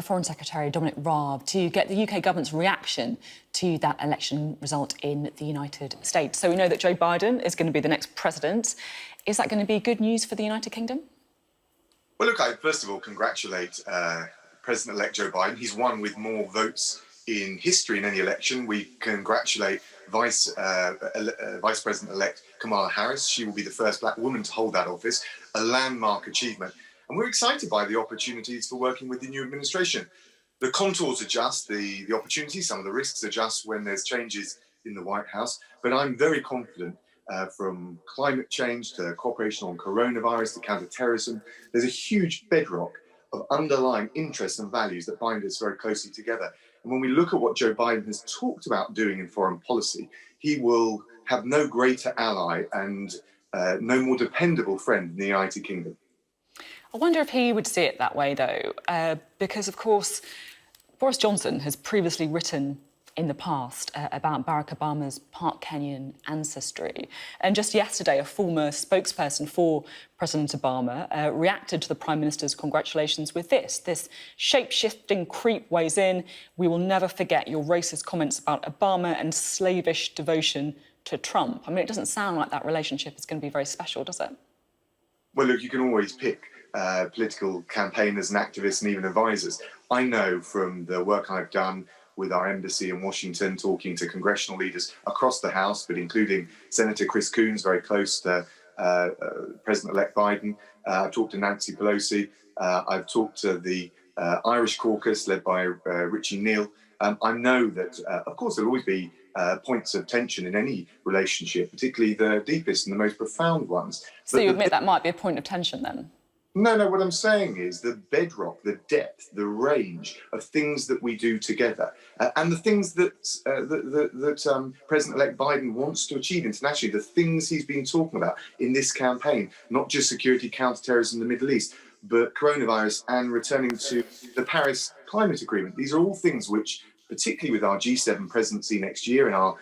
Foreign Secretary Dominic Raab to get the UK government's reaction to that election result in the United States. So we know that Joe Biden is going to be the next president. Is that going to be good news for the United Kingdom? Well, look, I first of all congratulate President-elect Joe Biden. He's won with more votes in history in any election. We congratulate Vice President-elect Kamala Harris. She will be the first black woman to hold that office, a landmark achievement. And we're excited by the opportunities for working with the new administration. The contours adjust, the opportunities, some of the risks adjust when there's changes in the White House. But I'm very confident from climate change to cooperation on coronavirus to counter-terrorism, there's a huge bedrock of underlying interests and values that bind us very closely together. And when we look at what Joe Biden has talked about doing in foreign policy, he will have no greater ally and no more dependable friend in the United Kingdom. I wonder if he would see it that way, though, because, of course, Boris Johnson has previously written in the past about Barack Obama's part Kenyan ancestry. And just yesterday, a former spokesperson for President Obama reacted to the Prime Minister's congratulations with this shape-shifting creep weighs in. We will never forget your racist comments about Obama and slavish devotion to Trump. I mean, it doesn't sound like that relationship is going to be very special, does it? Well, look, you can always pick political campaigners and activists and even advisors. I know from the work I've done with our embassy in Washington, talking to congressional leaders across the House, but including Senator Chris Coons, very close to President-elect Biden. I've talked to Nancy Pelosi. I've talked to the Irish caucus led by Richie Neal. I know that, of course, there'll always be points of tension in any relationship, particularly the deepest and the most profound ones. So you admit that might be a point of tension then? No, what I'm saying is the bedrock, the depth, the range of things that we do together and the things that President-elect Biden wants to achieve internationally, the things he's been talking about in this campaign, not just security, counterterrorism in the Middle East, but coronavirus and returning to the Paris Climate Agreement. These are all things which, particularly with our G7 presidency next year and our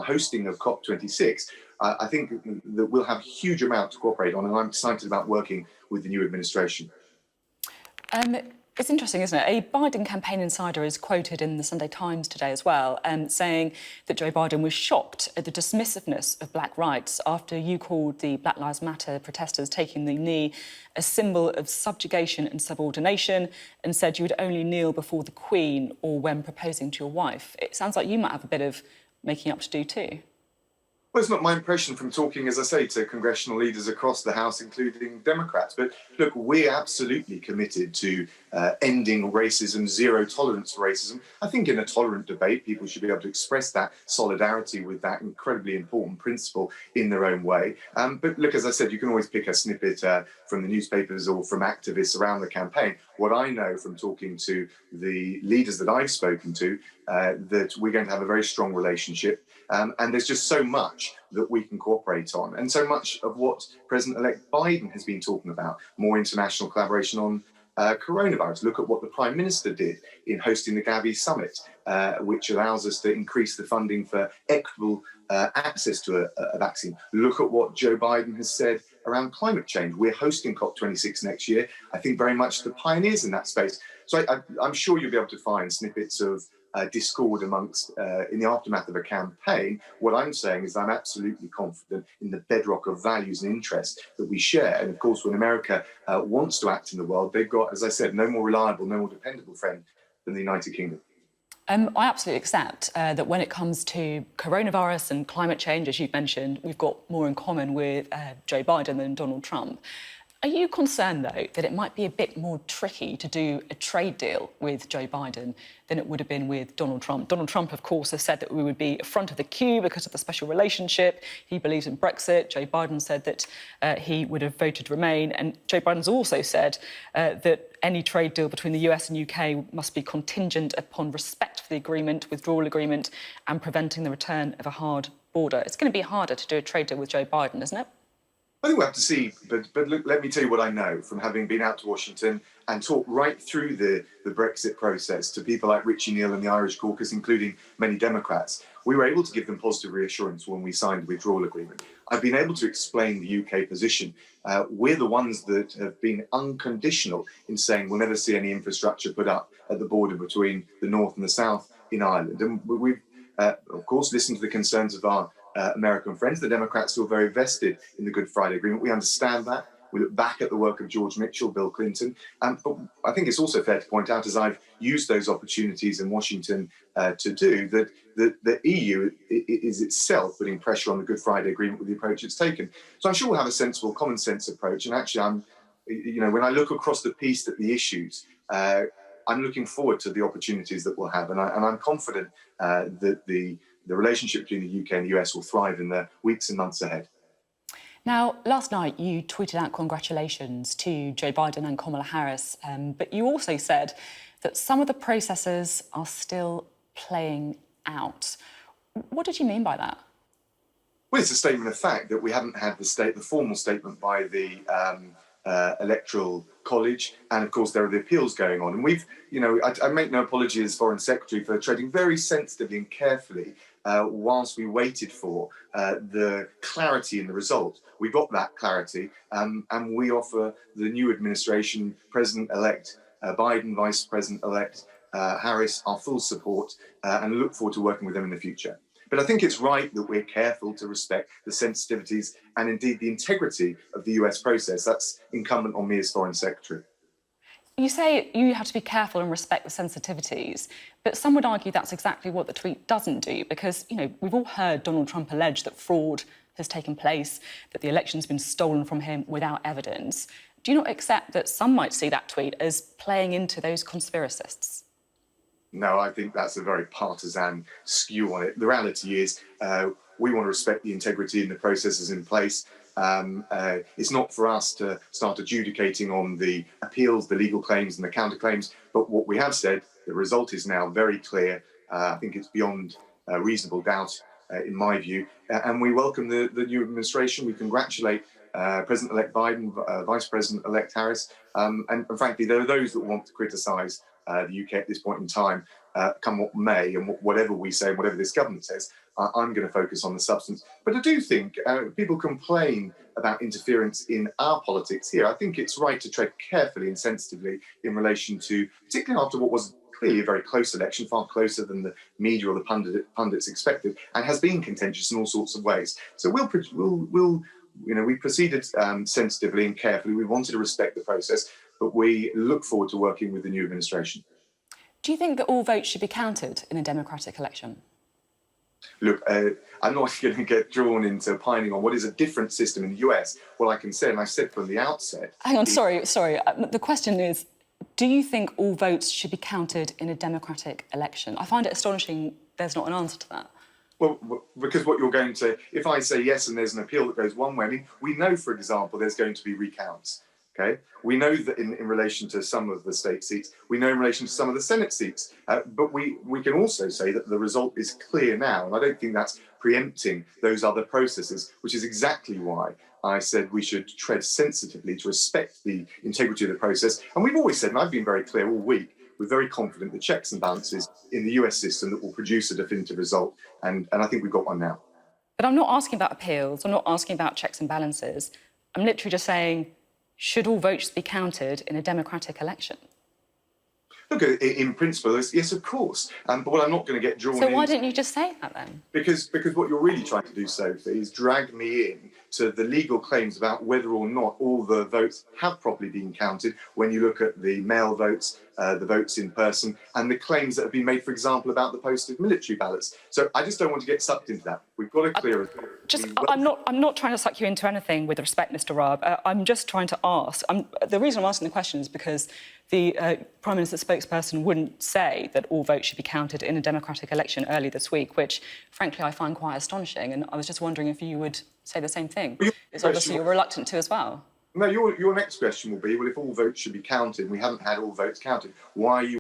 hosting of COP26, I think that we'll have a huge amount to cooperate on, and I'm excited about working with the new administration. It's interesting, isn't it? A Biden campaign insider is quoted in the Sunday Times today as well, saying that Joe Biden was shocked at the dismissiveness of black rights after you called the Black Lives Matter protesters taking the knee a symbol of subjugation and subordination, and said you would only kneel before the Queen or when proposing to your wife. It sounds like you might have a bit of making up to do too. Well, it's not my impression from talking, as I say, to congressional leaders across the House, including Democrats. But look, we're absolutely committed to ending racism, zero tolerance for racism. I think in a tolerant debate, people should be able to express that solidarity with that incredibly important principle in their own way. But look, as I said, you can always pick a snippet from the newspapers or from activists around the campaign. What I know from talking to the leaders that I've spoken to, that we're going to have a very strong relationship. And there's just so much that we can cooperate on, and so much of what President-elect Biden has been talking about, more international collaboration on coronavirus. Look at what the Prime Minister did in hosting the Gavi Summit, which allows us to increase the funding for equitable access to a vaccine. Look at what Joe Biden has said around climate change. We're hosting COP26 next year. I think very much the pioneers in that space. So I'm sure you'll be able to find snippets of discord amongst in the aftermath of a campaign. What I'm saying is I'm absolutely confident in the bedrock of values and interests that we share. And of course, when America wants to act in the world, they've got, as I said, no more reliable, no more dependable friend than the United Kingdom. I absolutely accept that when it comes to coronavirus and climate change, as you've mentioned, we've got more in common with Joe Biden than Donald Trump. Are you concerned, though, that it might be a bit more tricky to do a trade deal with Joe Biden than it would have been with Donald Trump? Donald Trump, of course, has said that we would be front of the queue because of the special relationship. He believes in Brexit. Joe Biden said that he would have voted Remain. And Joe Biden's also said that any trade deal between the US and UK must be contingent upon respect for the agreement, withdrawal agreement, and preventing the return of a hard border. It's going to be harder to do a trade deal with Joe Biden, isn't it? I think we'll have to see, but look, let me tell you what I know from having been out to Washington and talked right through the Brexit process to people like Richie Neal and the Irish caucus, including many Democrats. We were able to give them positive reassurance when we signed the withdrawal agreement. I've been able to explain the UK position. We're the ones that have been unconditional in saying we'll never see any infrastructure put up at the border between the north and the south in Ireland. And we've, of course, listened to the concerns of our American friends. The Democrats feel very vested in the Good Friday Agreement. We understand that. We look back at the work of George Mitchell, Bill Clinton. But I think it's also fair to point out, as I've used those opportunities in Washington to do, that the EU is itself putting pressure on the Good Friday Agreement with the approach it's taken. So I'm sure we'll have a sensible, common sense approach. And actually, when I look across the piece at the issues, I'm looking forward to the opportunities that we'll have. And I'm confident that the relationship between the UK and the US will thrive in the weeks and months ahead. Now, last night you tweeted out congratulations to Joe Biden and Kamala Harris, but you also said that some of the processes are still playing out. What did you mean by that? Well, it's a statement of fact that we haven't had the formal statement by the Electoral College, and of course there are the appeals going on. And we've, I make no apology as Foreign Secretary for treading very sensitively and carefully whilst we waited for the clarity in the result. We got that clarity, and we offer the new administration, President-elect Biden, Vice President-elect Harris, our full support, and look forward to working with them in the future. But I think it's right that we're careful to respect the sensitivities and indeed the integrity of the US process. That's incumbent on me as Foreign Secretary. You say you have to be careful and respect the sensitivities, but some would argue that's exactly what the tweet doesn't do, because, we've all heard Donald Trump allege that fraud has taken place, that the election's been stolen from him without evidence. Do you not accept that some might see that tweet as playing into those conspiracists? No, I think that's a very partisan skew on it. The reality is we want to respect the integrity and the processes in place. It's not for us to start adjudicating on the appeals, the legal claims and the counterclaims. But what we have said, the result is now very clear. I think it's beyond reasonable doubt, in my view. And we welcome the new administration. We congratulate President-elect Biden, Vice President-elect Harris. And frankly, there are those that want to criticise the UK at this point in time, come what may, and whatever we say, whatever this government says, I'm going to focus on the substance. But I do think people complain about interference in our politics here. I think it's right to tread carefully and sensitively in relation to, particularly after what was clearly a very close election, far closer than the media or the pundits expected, and has been contentious in all sorts of ways. So we proceeded sensitively and carefully. We wanted to respect the process, but we look forward to working with the new administration. Do you think that all votes should be counted in a democratic election? Look, I'm not going to get drawn into opining on what is a different system in the US. What I can say, and I said from the outset... Hang on, sorry. The question is, do you think all votes should be counted in a democratic election? I find it astonishing there's not an answer to that. Well, because what you're going to... If I say yes and there's an appeal that goes one way, I mean, we know, for example, there's going to be recounts. Okay, we know that in relation to some of the state seats, we know in relation to some of the Senate seats, but we can also say that the result is clear now, and I don't think that's preempting those other processes, which is exactly why I said we should tread sensitively to respect the integrity of the process. And we've always said, and I've been very clear all week, we're very confident the checks and balances in the US system that will produce a definitive result, and I think we've got one now. But I'm not asking about appeals, I'm not asking about checks and balances. I'm literally just saying, should all votes be counted in a democratic election? Look, in principle, yes, of course. But what I'm not going to get drawn in... So why didn't you just say that then? Because what you're really trying to do, Sophie, is drag me in to the legal claims about whether or not all the votes have properly been counted when you look at the mail votes, the votes in person, and the claims that have been made, for example, about the posted military ballots. So I just don't want to get sucked into that. We've got to clear it. I'm not trying to suck you into anything with respect, Mr. Raab. I'm just trying to ask. The reason I'm asking the question is because the Prime Minister's spokesperson wouldn't say that all votes should be counted in a democratic election early this week, which, frankly, I find quite astonishing. And I was just wondering if you would say the same thing. It's obviously you're reluctant to as well. No, your next question will be, well, if all votes should be counted, and we haven't had all votes counted, why are you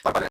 Bye bye.